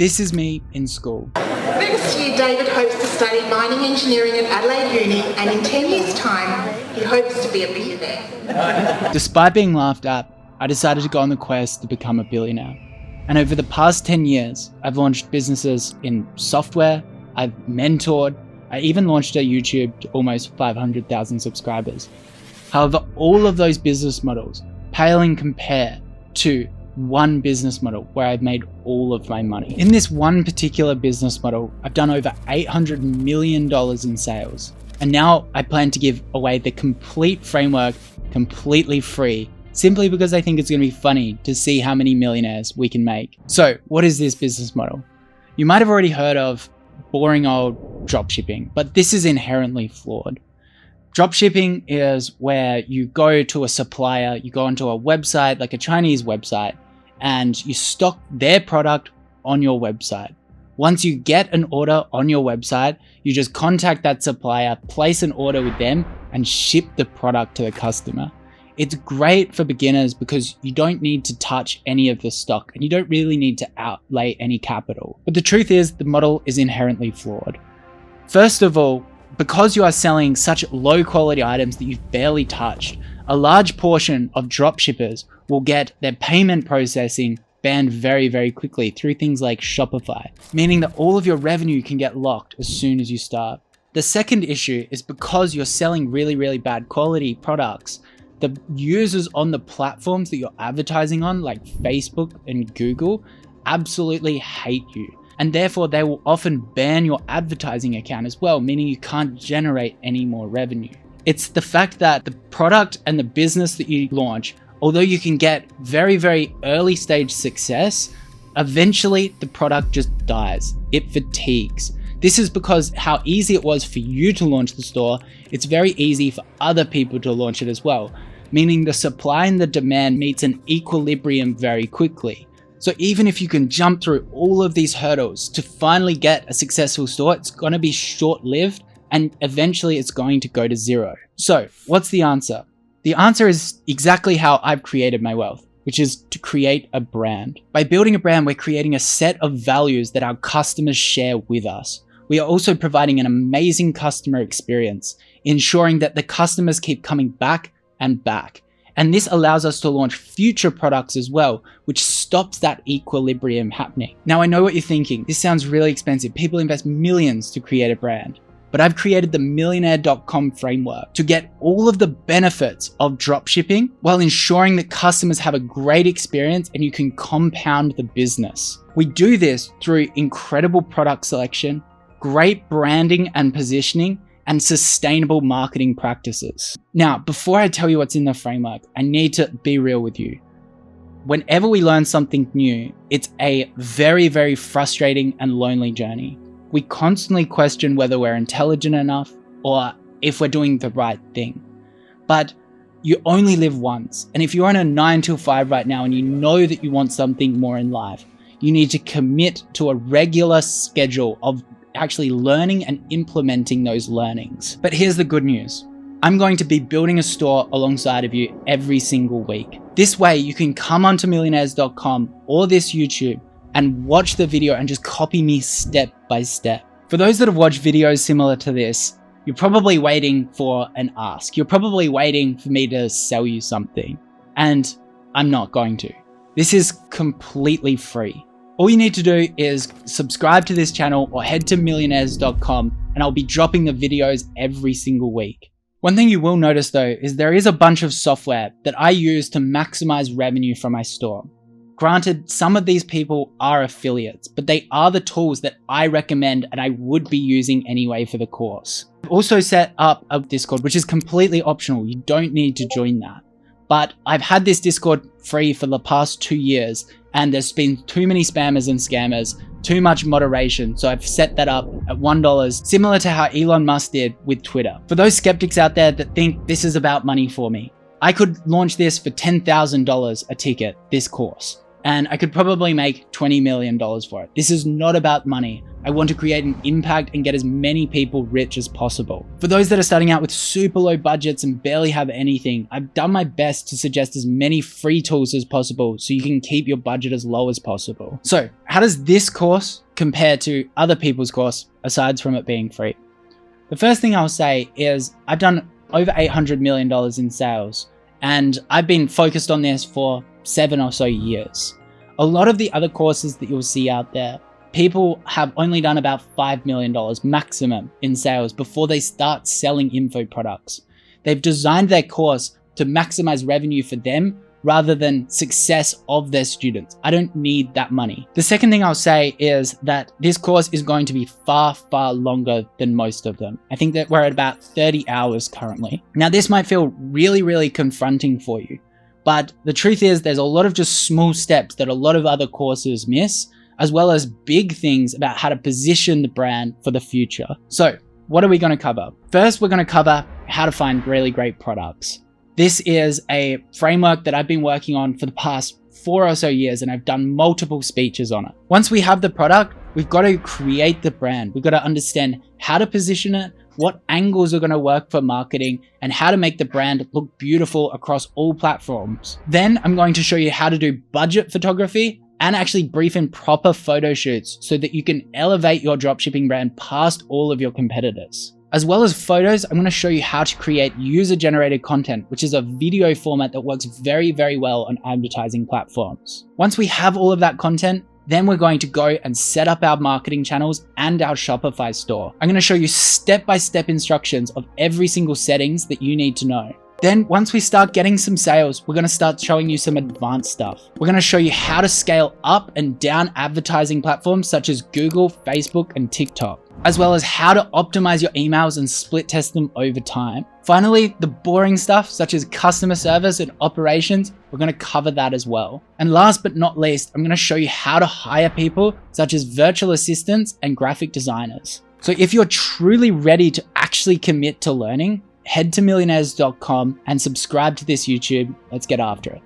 This is me in school. Next year, David hopes to study mining engineering at Adelaide Uni, and in 10 years' time, he hopes to be a billionaire. Despite being laughed at, I decided to go on the quest to become a billionaire. And over the past 10 years, I've launched businesses in software, I've mentored, I even launched a YouTube to almost 500,000 subscribers. However, all of those business models pale in compare to one business model where I've made all of my money. In this one particular business model, I've done over $800 million in sales. And now I plan to give away the complete framework completely free, simply because I think it's going to be funny to see how many millionaires we can make. So what is this business model? You might have already heard of boring old dropshipping, but this is inherently flawed. Dropshipping is where you go to a supplier, you go onto a website, like a Chinese website, and you stock their product on your website. Once you get an order on your website, you just contact that supplier, place an order with them, and ship the product to the customer. It's great for beginners because you don't need to touch any of the stock and you don't really need to outlay any capital. But the truth is, the model is inherently flawed. First of all, because you are selling such low quality items that you've barely touched, a large portion of dropshippers will get their payment processing banned very, very quickly through things like Shopify, meaning that all of your revenue can get locked as soon as you start. The second issue is because you're selling really, really bad quality products, the users on the platforms that you're advertising on, like Facebook and Google, absolutely hate you. And therefore they will often ban your advertising account as well, meaning you can't generate any more revenue. It's the fact that the product and the business that you launch, although you can get very, very early stage success, eventually the product just dies. It fatigues. This is because how easy it was for you to launch the store, it's very easy for other people to launch it as well, meaning the supply and the demand meets an equilibrium very quickly. So even if you can jump through all of these hurdles to finally get a successful store, it's going to be short-lived and eventually it's going to go to zero. So what's the answer? The answer is exactly how I've created my wealth, which is to create a brand. By building a brand, we're creating a set of values that our customers share with us. We are also providing an amazing customer experience, ensuring that the customers keep coming back and back. And this allows us to launch future products as well, which stops that equilibrium happening. Now I know what you're thinking, this sounds really expensive. People invest millions to create a brand. But I've created the millionaire.com framework to get all of the benefits of dropshipping while ensuring that customers have a great experience and you can compound the business. We do this through incredible product selection, great branding and positioning, and sustainable marketing practices. Now, before I tell you what's in the framework, I need to be real with you. Whenever we learn something new, it's a very, very frustrating and lonely journey. We constantly question whether we're intelligent enough or if we're doing the right thing. But you only live once. And if you're on a 9 to 5 right now and you know that you want something more in life, you need to commit to a regular schedule of actually learning and implementing those learnings. But here's the good news. I'm going to be building a store alongside of you every single week. This way you can come onto millionaires.com or this YouTube and watch the video and just copy me step by step. For those that have watched videos similar to this, you're probably waiting for an ask. You're probably waiting for me to sell you something. And I'm not going to. This is completely free. All you need to do is subscribe to this channel or head to millionaires.com and I'll be dropping the videos every single week. One thing you will notice though is there is a bunch of software that I use to maximize revenue from my store. Granted, some of these people are affiliates, but they are the tools that I recommend and I would be using anyway for the course. I've also set up a Discord, which is completely optional. You don't need to join that. But I've had this Discord free for the past 2 years and there's been too many spammers and scammers, too much moderation. So I've set that up at $1, similar to how Elon Musk did with Twitter. For those skeptics out there that think this is about money for me, I could launch this for $10,000 a ticket, this course. and I could probably make $20 million for it. This is not about money. I want to create an impact and get as many people rich as possible. For those that are starting out with super low budgets and barely have anything, I've done my best to suggest as many free tools as possible so you can keep your budget as low as possible. So how does this course compare to other people's course aside from it being free? The first thing I'll say is I've done over $800 million in sales, and I've been focused on this for 7 or so years. A lot of the other courses that you'll see out there, people have only done about $5 million maximum in sales before they start selling info products. They've designed their course to maximize revenue for them rather than success of their students. I don't need that money. The second thing I'll say is that this course is going to be far, far longer than most of them. I think that we're at about 30 hours currently. Now, this might feel really, really confronting for you, but the truth is there's a lot of just small steps that a lot of other courses miss, as well as big things about how to position the brand for the future. So what are we going to cover? First, we're going to cover how to find really great products. This is a framework that I've been working on for the past 4 or so years, and I've done multiple speeches on it. Once we have the product, we've got to create the brand. We've got to understand how to position it, what angles are going to work for marketing, and how to make the brand look beautiful across all platforms. Then I'm going to show you how to do budget photography and actually brief in proper photo shoots so that you can elevate your dropshipping brand past all of your competitors. As well as photos, I'm going to show you how to create user-generated content, which is a video format that works very, very well on advertising platforms. Once we have all of that content, then we're going to go and set up our marketing channels and our Shopify store. I'm going to show you step-by-step instructions of every single settings that you need to know. Then once we start getting some sales, we're going to start showing you some advanced stuff. We're going to show you how to scale up and down advertising platforms such as Google, Facebook, and TikTok, as well as how to optimize your emails and split test them over time. Finally, the boring stuff such as customer service and operations, we're going to cover that as well. And last but not least, I'm going to show you how to hire people such as virtual assistants and graphic designers. So if you're truly ready to actually commit to learning, head to millionaires.com and subscribe to this YouTube. Let's get after it.